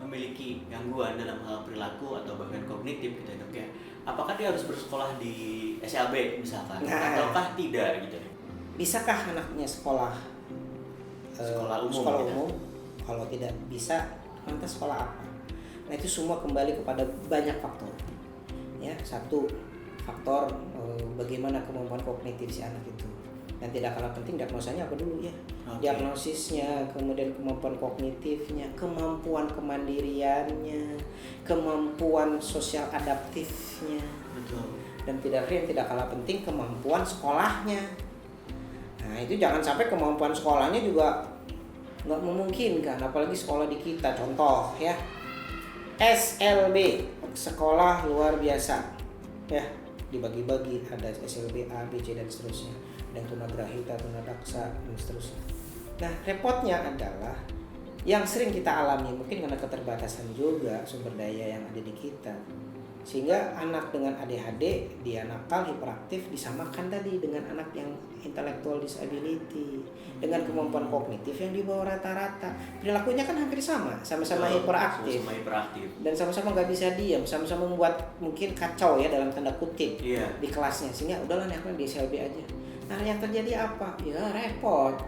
memiliki gangguan dalam hal perilaku atau bahkan kognitif gitu ya dok ya, apakah dia harus bersekolah di SLB misalkan ataukah tidak gitu? Bisakah anaknya sekolah Sekolah umum? Kalau tidak bisa, lantas sekolah apa? Nah itu semua kembali kepada banyak faktor. Ya, satu faktor bagaimana kemampuan kognitif si anak itu. Dan tidak kalah penting diagnosanya apa dulu ya? Okay. Diagnosisnya, kemudian kemampuan kognitifnya, kemampuan kemandiriannya, kemampuan sosial adaptifnya. Betul. Dan yang tidak kalah penting kemampuan sekolahnya. Nah itu jangan sampai kemampuan sekolahnya juga nggak memungkinkan, apalagi sekolah di kita. Contoh ya, SLB, sekolah luar biasa ya, dibagi-bagi ada SLB A, B, C dan seterusnya, dan tunagrahita, tunadaksa dan seterusnya. Nah repotnya adalah yang sering kita alami mungkin karena keterbatasan juga sumber daya yang ada di kita, sehingga anak dengan ADHD, dia nakal, hiperaktif, disamakan tadi dengan anak yang intellectual disability dengan kemampuan kognitif yang di bawah rata-rata. Perilakunya kan hampir sama-sama hiperaktif, dan sama-sama nggak bisa diam, sama-sama membuat mungkin kacau ya dalam tanda kutip di kelasnya, sehingga udahlah nih di SLB aja. Nah yang terjadi apa? Ya repot.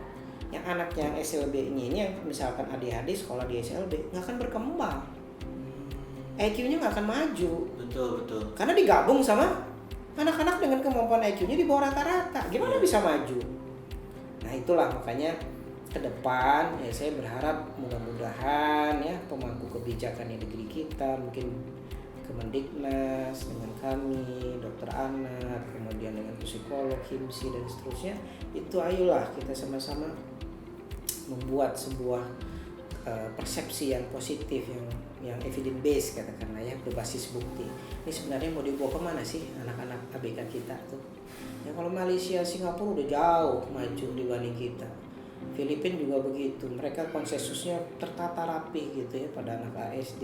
Yang anak yang SLB ini yang misalkan ADHD sekolah di SLB nggak akan berkembang. IQ-nya nggak akan maju. Betul. Karena digabung sama anak-anak dengan kemampuan IQ-nya di bawah rata-rata. Gimana bisa maju? Nah itulah makanya ke depan ya saya berharap mudah-mudahan ya pemangku kebijakan di negeri kita, mungkin Kemendiknas dengan kami, dokter anak, kemudian dengan psikolog, HIMSI dan seterusnya, itu ayolah kita sama-sama membuat sebuah persepsi yang positif, yang evidence based katakanlah ya, berbasis bukti. Ini sebenarnya mau dibawa kemana sih anak-anak ABK kita tuh? Ya kalau Malaysia, Singapura udah jauh maju dibanding kita. Filipina juga begitu, mereka konsensusnya tertata rapi gitu ya pada anak ASD,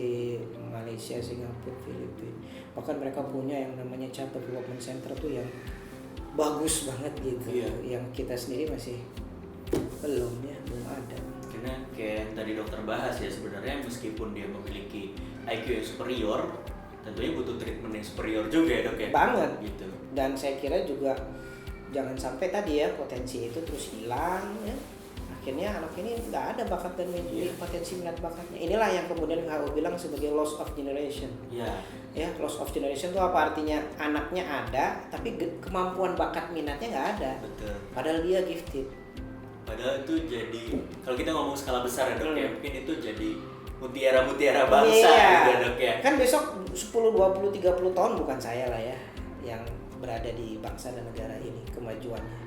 Malaysia, Singapura, Filipina. Bahkan mereka punya yang namanya Child Development Center tuh yang bagus banget gitu, yang kita sendiri masih belum ada. Karena kayak yang tadi dokter bahas ya, sebenarnya meskipun dia memiliki IQ yang superior, tentunya butuh treatment yang superior juga ya dok ya? Banget gitu. Dan saya kira juga jangan sampai tadi ya potensi itu terus hilang ya. Akhirnya anak ini nggak ada bakat dan potensi minat bakatnya. Inilah yang kemudian WHO bilang sebagai loss of generation. Ya, loss of generation itu apa artinya? Anaknya ada tapi kemampuan bakat minatnya nggak ada. Betul. Padahal dia gifted. Padahal itu jadi, kalau kita ngomong skala besar ya dok ya, mungkin itu jadi mutiara-mutiara bangsa gitu ya dok ya. Kan besok 10, 20, 30 tahun bukan saya lah ya yang berada di bangsa dan negara ini kemajuannya.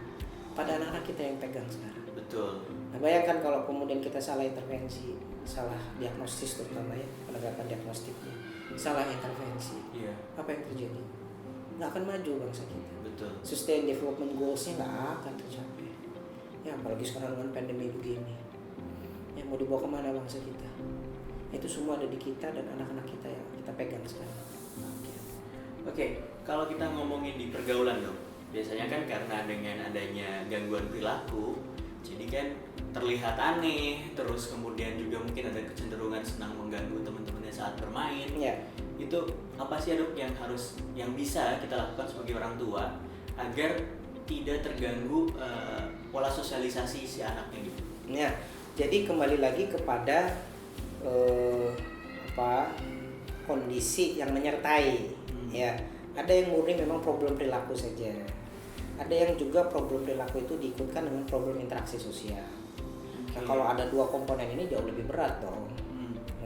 Pada anak-anak kita yang pegang sekarang. Betul. Nah bayangkan kalau kemudian kita salah intervensi, salah diagnosis terutama ya, penegakan diagnostiknya, salah intervensi, apa yang terjadi? Nggak akan maju bangsa kita. Betul. Sustain development goals-nya nggak akan tercapai. Ya apalagi sekarang dengan pandemi begini, ya mau dibawa kemana bangsa kita? Itu semua ada di kita dan anak-anak kita yang kita pegang sekarang. Oke, kalau kita ngomongin di pergaulan dok, biasanya kan karena dengan adanya gangguan perilaku, jadi kan terlihat aneh, terus kemudian juga mungkin ada kecenderungan senang mengganggu teman-temannya saat bermain. Itu apa sih dok yang bisa kita lakukan sebagai orang tua agar tidak terganggu pola sosialisasi si anaknya gitu? Ya, jadi kembali lagi kepada kondisi yang menyertai. Ya, ada yang murni memang problem perilaku saja. Ada yang juga problem perilaku itu diikutkan dengan problem interaksi sosial. Nah, kalau ada dua komponen ini jauh lebih berat dong.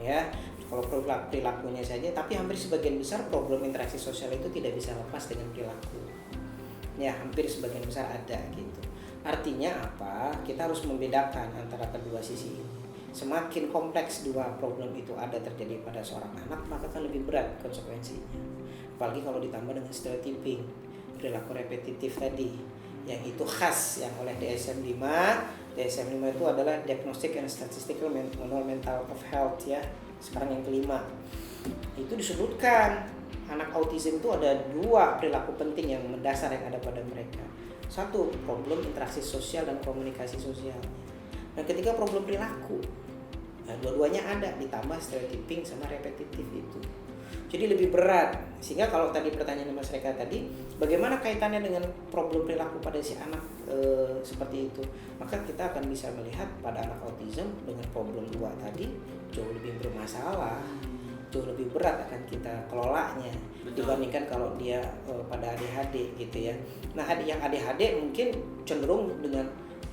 Ya, kalau perilakunya saja, tapi hampir sebagian besar problem interaksi sosial itu tidak bisa lepas dengan perilaku. Ya, hampir sebagian besar ada gitu. Artinya apa? Kita harus membedakan antara kedua sisi ini. Semakin kompleks dua problem itu ada terjadi pada seorang anak, maka akan lebih berat konsekuensinya. Apalagi kalau ditambah dengan stereotyping, perilaku repetitif tadi, yang itu khas yang oleh DSM-5. DSM-5 itu adalah Diagnostic and Statistical Manual Mental of Health ya. Sekarang yang kelima. Itu disebutkan anak autism itu ada dua perilaku penting yang mendasar yang ada pada mereka. Satu, problem interaksi sosial dan komunikasi sosialnya. Dan ketiga, problem perilaku. Nah, dua-duanya ada ditambah stereotyping sama repetitif itu. Jadi lebih berat. Sehingga kalau tadi pertanyaan Mas Reka tadi, bagaimana kaitannya dengan problem perilaku pada si anak seperti itu? Maka kita akan bisa melihat pada anak autism dengan problem 2 tadi jauh lebih bermasalah, jauh lebih berat akan kita kelolanya. Betul. Dibandingkan kalau dia pada ADHD gitu ya. Nah, yang ADHD mungkin cenderung dengan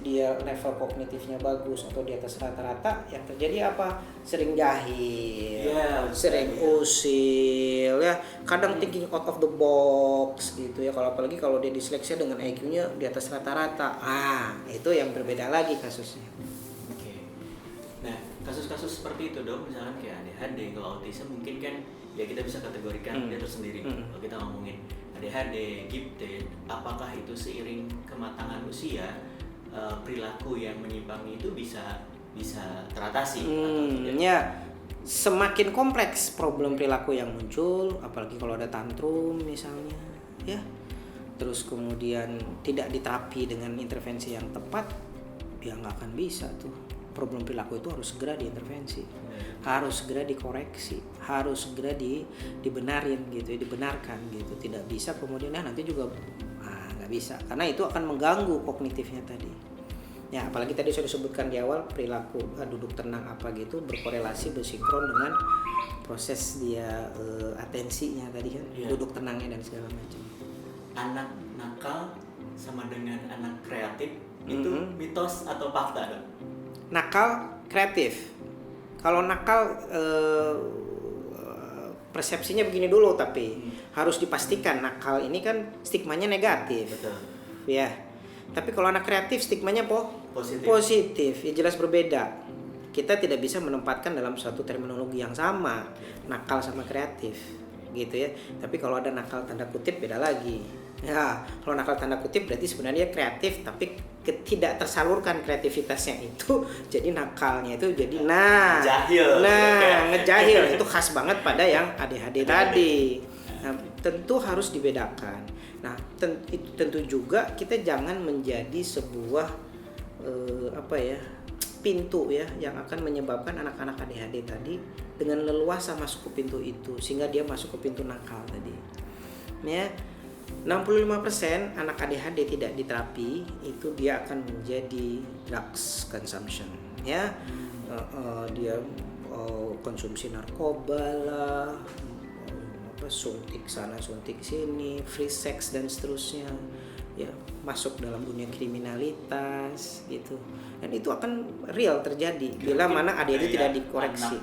dia level kognitifnya bagus atau di atas rata-rata, yang terjadi apa? Sering jahil, sering usil ya, kadang thinking out of the box gitu ya. Kalau apalagi kalau dia disleksia dengan IQ-nya di atas rata-rata, itu yang berbeda lagi kasusnya. Oke. Nah, kasus-kasus seperti itu dong, misalkan kayak ADHD, kalau autism mungkin kan ya kita bisa kategorikan dia tersendiri. Kalau kita ngomongin ADHD, gifted, apakah itu seiring kematangan usia perilaku yang menyimpang itu bisa teratasi atau tidak? Ya, semakin kompleks problem perilaku yang muncul, apalagi kalau ada tantrum misalnya, ya. Terus kemudian tidak diterapi dengan intervensi yang tepat, ya nggak akan bisa tuh. Problem perilaku itu harus segera diintervensi, harus segera dikoreksi, harus segera dibenarin gitu, dibenarkan gitu. Tidak bisa kemudian nanti juga nggak bisa, karena itu akan mengganggu kognitifnya tadi. Ya, apalagi tadi sudah disebutkan di awal perilaku duduk tenang apa gitu berkorelasi bersinkron dengan proses dia atensinya tadi kan, duduk tenangnya dan segala macam. Anak nakal sama dengan anak kreatif itu mitos atau fakta dong? Nakal, kreatif. Kalau nakal persepsinya begini dulu, tapi harus dipastikan nakal ini kan stigmanya negatif. Betul. Ya. Tapi kalau anak kreatif stigmanya positif. Positif. Ya jelas berbeda. Kita tidak bisa menempatkan dalam suatu terminologi yang sama, nakal sama kreatif, gitu ya. Tapi kalau ada nakal tanda kutip beda lagi. Ya, kalau nakal tanda kutip berarti sebenarnya kreatif tapi tidak tersalurkan kreativitasnya itu, jadi nakalnya itu jadi ngejahil itu khas banget pada yang ADHD tadi. Nah, tentu harus dibedakan. Nah, tentu juga kita jangan menjadi sebuah pintu ya yang akan menyebabkan anak-anak ADHD tadi dengan leluasa masuk ke pintu itu sehingga dia masuk ke pintu nakal tadi. Ya, 65% anak ADHD tidak diterapi itu dia akan menjadi drugs consumption ya. Dia konsumsi narkoba lah, suntik sana suntik sini, free sex dan seterusnya ya, masuk dalam dunia kriminalitas gitu, dan itu akan real terjadi bila mana ADHD tidak dikoreksi.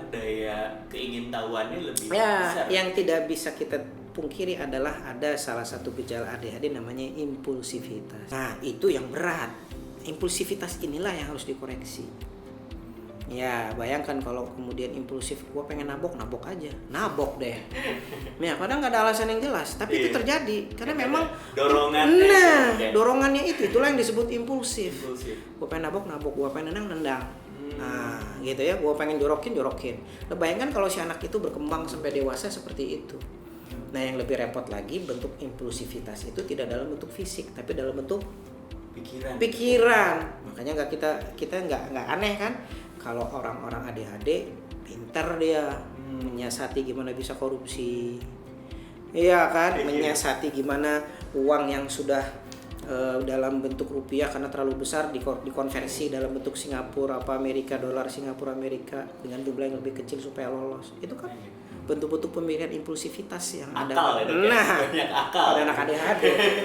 Daya keingintahuannya lebih besar. Yang tidak bisa kita pungkiri adalah ada salah satu gejala ADHD namanya impulsivitas. Nah, itu yang berat. Impulsivitas inilah yang harus dikoreksi. Ya, bayangkan kalau kemudian impulsif, gua pengen nabok aja, nabok deh. Ya, padahal nggak ada alasan yang jelas, tapi itu terjadi karena memang dorongannya itulah yang disebut impulsif. Gua pengen nabok, gua pengen nendang. Nah, gitu ya, gua pengen jorokin. Nah, bayangkan kalau si anak itu berkembang sampai dewasa seperti itu. Nah, yang lebih repot lagi, bentuk impulsivitas itu tidak dalam bentuk fisik, tapi dalam bentuk pikiran. Makanya kita nggak aneh kan kalau orang-orang ADHD pintar dia menyiasati gimana bisa korupsi, iya kan, menyiasati gimana uang yang sudah dalam bentuk rupiah karena terlalu besar dikonversi dalam bentuk Singapura Amerika, dolar Singapura Amerika dengan jumlah yang lebih kecil supaya lolos. Itu kan bentuk-bentuk pemilihan impulsivitas yang akal, ada. Banyak akal. Ada anak ADHD,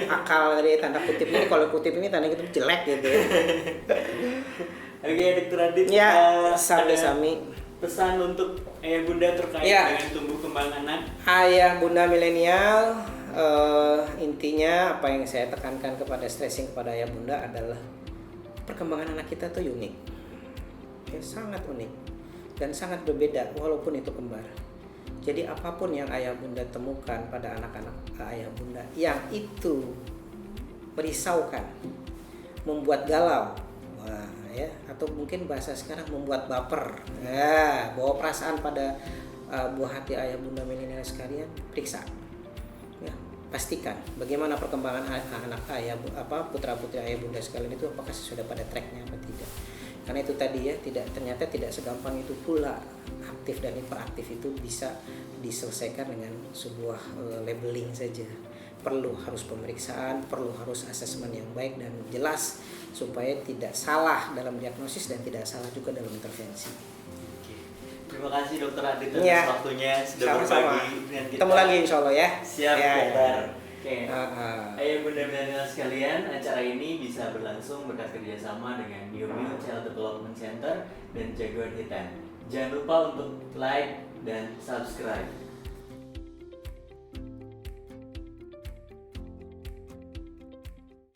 akal dari tanda kutip ini, kalau kutip ini tanda kutip jelek gitu ya. Oke, Dr. Radit. Ya, sami-sami. Pesan untuk ayah bunda terkait dengan tumbuh kembang anak. Ayah bunda milenial, intinya apa yang saya tekankan kepada stressing kepada ayah bunda adalah perkembangan anak kita tuh unik. Ya, sangat unik dan sangat berbeda walaupun itu kembar. Jadi apapun yang ayah bunda temukan pada anak-anak ayah bunda yang itu merisaukan, membuat galau, ya, atau mungkin bahasa sekarang membuat baper, bawa perasaan pada buah hati ayah bunda milenial sekalian, periksa, ya, pastikan bagaimana perkembangan anak ayah putra putri ayah bunda sekalian itu, apakah sudah pada tracknya apa tidak. Karena itu tadi ya, ternyata tidak segampang itu pula aktif dan hiperaktif itu bisa diselesaikan dengan sebuah labeling saja. Perlu harus pemeriksaan, perlu harus asesmen yang baik dan jelas supaya tidak salah dalam diagnosis dan tidak salah juga dalam intervensi. Oke. Terima kasih Dokter Adit atas Ya. waktunya sudah Sama-sama. berbagi dengan kita. Ketemu lagi insya Allah ya. Siap, Ya, Dokter. ya. Oke. Ayo bunda-bunda sekalian, acara ini bisa berlangsung berkat kerjasama dengan New Child Development Center dan Jagoan Hitam. Jangan lupa untuk like dan subscribe.